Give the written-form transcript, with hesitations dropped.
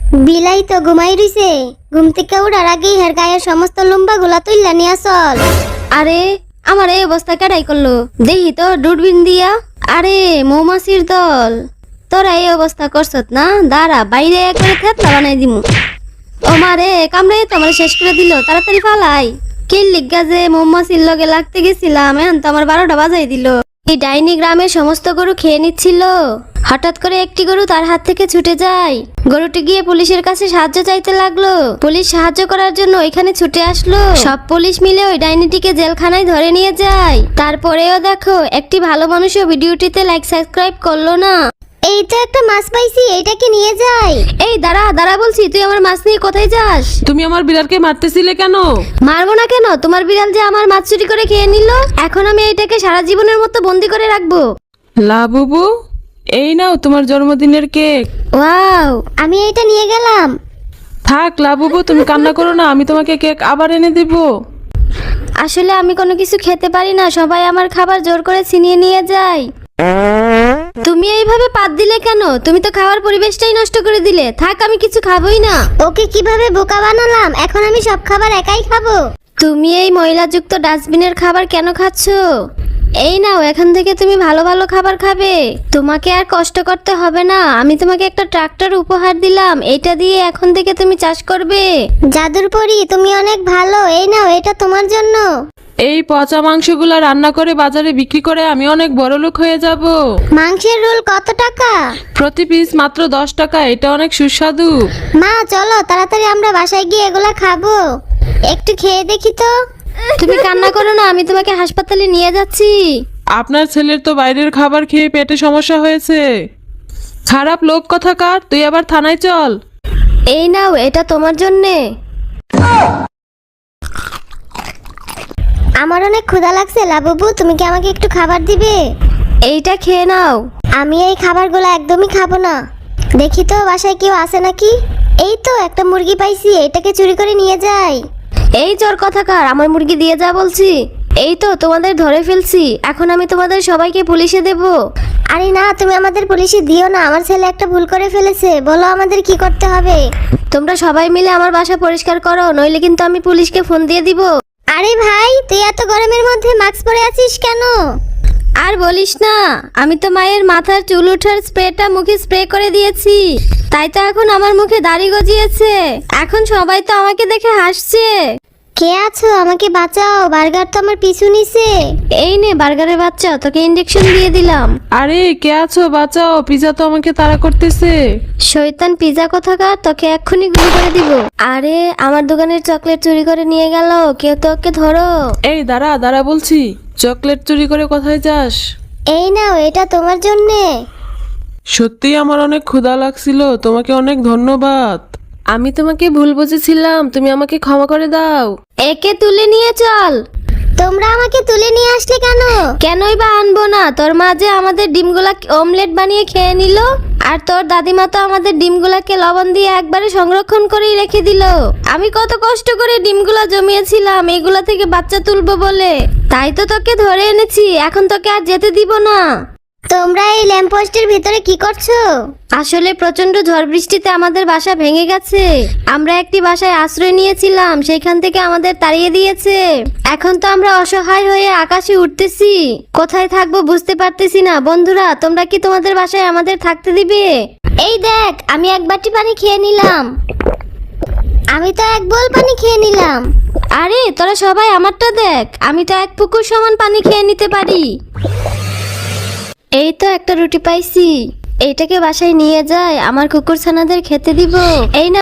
বিলাই তো ঘুমাই রইছে, ঘুম থেকে উঠার আগেই হের গায়ের সমস্ত লম্বা গুলা তুইলা নিয়া চল। আরে আমার এই অবস্থা কেডাই করলো, দেখি তো দূরবীন দিয়া। আরে মৌমাছির দল, তোরা এই অবস্থা করছত না, দাঁড়া বাইরে করে থেতলা বানাই দিমু। ও মারে কামড়ে তো আমার শেষ করে দিল, তাড়াতাড়ি পালাই। কি লিগা যে মৌমাছির লগে লাগতে গেছিলাম, এখন তো আমার 12টা বাজাই দিল। এই ডাইনি গ্রামের সমস্ত গরু খেয়ে নিচ্ছিল, হঠাৎ করে একটি গরু তার হাত থেকে ছুটে যায়। গরুটি গিয়ে পুলিশের কাছে সাহায্য চাইতে লাগলো। পুলিশ সাহায্য করার জন্য ওইখানে ছুটে আসলো। সব পুলিশ মিলে ওই ডাইনিটিকে জেলখানায় ধরে নিয়ে যায়। তারপরেও দেখো একটি ভালো মানুষও ভিডিওটিতে লাইক সাবস্ক্রাইব করলো না। এই তো একটা মাছ পাইছি, এইটাকে নিয়ে যাই। এই দাঁড়া দাঁড়া বলছি, তুই আমার মাছ নিয়ে কোথায় যাস? তুমি আমার বিড়ালকে মারতেছিলে কেন? মারবো না কেন, তোমার বিড়াল যে আমার মাছ চুরি করে খেয়ে নিল, এখন আমি এইটাকে সারা জীবনের মতো বন্দি করে রাখবো। লাবুবু, এই নাও তোমার জন্মদিনের কেক। ওয়াও, আমি এইটা নিয়ে গেলাম। থাক লাবুবু, তুমি কান্না করো না, আমি তোমাকে কেক আবার এনে দিব। আসলে আমি কোনো কিছু খেতে পারি না, সবাই আমার খাবার জোর করে ছিনিয়ে নিয়ে যায়। তুমি এইভাবে পাত দিলে কেন? তুমি তো খাওয়ার পরিবেশটাই নষ্ট করে দিলে। থাক, আমি কিছু খাবোই না। ওকে কিভাবে বোকা বানালাম, এখন আমি সব খাবার একাই খাবো। তুমি এই ময়লাযুক্ত ডাস্টবিনের খাবার কেন খাচ্ছ? এই নাও, এখান থেকে তুমি ভালো ভালো খাবার খাবে। তোমাকে আর কষ্ট করতে হবে না। আমি তোমাকে একটা ট্রাক্টর উপহার দিলাম, এটা দিয়ে এখন থেকে তুমি চাষ করবে। জাদুর পরি, তুমি অনেক ভালো। এই নাও, এটা তোমার জন্য। এই পচা মাংসগুলা রান্না করে বাজারে বিক্রি করে আমি অনেক বড় লোক হয়ে যাব। মাংসের রোল কত টাকা? প্রতি পিস মাত্র 10 টাকা, এটা অনেক সুস্বাদু। মা চলো তাড়াতাড়ি আমরা বাসায় গিয়ে এগুলা খাবো। একটু খেয়ে দেখি তো। তুমি কান্না করো না, আমি তোমাকে হাসপাতালে নিয়ে যাচ্ছি। আপনার ছেলের তো বাইরের খাবার খেয়ে পেটে সমস্যা হয়েছে। খারাপ লোক কথাকার, তুই আবার থানায় চল। এই নাও, এটা তোমার জন্যে। আমার অনেক ক্ষুধা লাগছে লাবুবু, তুমি কি আমাকে একটু খাবার দিবে? এইটা খেয়ে নাও। আমি এই খাবারগুলো একদমই খাবো না। দেখি তো বাসায় কেউ আছে নাকি। এই তো একটা মুরগি পাইছি, এটাকে চুরি করে নিয়ে যাই। এই চোর কথাকার, আমার মুরগি দিয়ে যা বলছি। এই তো তোমাদের ধরে ফেলছি, এখন আমি তোমাদের সবাইকে পুলিশে দেব। আরে না, তুমি আমাদের পুলিশে দিও না। আমার ছেলে একটা ভুল করে ফেলেছে, বলো আমাদের কি করতে হবে। তোমরা সবাই মিলে আমার বাসা পরিষ্কার করো, নইলে কিন্তু আমি পুলিশকে ফোন দিয়ে দিব। আরে ভাই, তুই এত গরমের মধ্যে মাস্ক পরে আছিস কেন? আর বলিস না, আমি তো মায়ের মাথার চুল ওঠার স্প্রেটা মুখে স্প্রে করে দিয়েছি, তাই তো এখন আমার মুখে দাড়ি গজিয়েছে। এখন সবাই তো আমাকে দেখে হাসছে। কে আছো? আমাকে বাঁচাও, বার্গার তো আমার পিছু নিছে। এই নে বার্গারের বাচ্চা, তোকে ইনজেকশন দিয়ে দিলাম। আরে কে আছো, বাঁচাও, পিজা তো আমাকে তাড়া করতেছে। শয়তান পিজা কোথাকার, তোকে এক্ষুনি গুলি করে দিব। আরে আমার দোকানের চকলেট চুরি করে নিয়ে গেল, কেউ তো ওকে ধরো। এই দাঁড়া দাঁড়া বলছি, চকলেট চুরি করে কোথায় যাস? এই নাও, এটা তোমার জন্যে। সত্যি আমার অনেক ক্ষুধা লাগছিল, তোমাকে অনেক ধন্যবাদ। আমি তোমাকে ভুল বুঝেছিলাম, তুমি আমাকে ক্ষমা করে দাও। একে তুলে নিয়ে চল। তোমরা আমাকে তুলে নিয়ে আসলে কেন? কেনই বা আনবো না, তোর মা যে আমাদের ডিমগুলা অমলেট বানিয়ে খেয়ে নিল, আর তোর দাদিমা তো আমাদের ডিমগুলাকে লবণ দিয়ে একবারে সংরক্ষণ করেই রেখে দিল। আমি কত কষ্ট করে ডিমগুলা জমিয়েছিলাম এগুলা থেকে বাচ্চা তুলবো বলে, তাই তো তোকে ধরে এনেছি। এখন তোকে আর যেতে দিব না। তোমরা এই ল্যাম্পপোস্টের ভিতরে কি করছো? আসলে প্রচন্ড ঝড় বৃষ্টিতে আমাদের বাসা ভেঙে গেছে। আমরা একটি বাসায় আশ্রয় নিয়েছিলাম, সেখান থেকে আমাদের তাড়িয়ে দিয়েছে। এখন তো আমরা অসহায় হয়ে আকাশে উঠতেছি, কোথায় থাকবো বুঝতে পারতেছি না। বন্ধুরা, তোমরা কি তোমাদের বাসায় আমাদের থাকতে দিবে? এই দেখ, আমি এক বাটি পানি খেয়ে নিলাম। আমি তো এক বোল পানি খেয়ে নিলাম। আরে তোরা সবাই আমারটা দেখ, আমি তো এক পুকুর সমান পানি খেয়ে নিতে পারি। এই তো একটা রুটি পাইছি, এইটাকে বাসায় নিয়ে যাই, আমার কুকুর ছানাদের খেতে দিব। এই না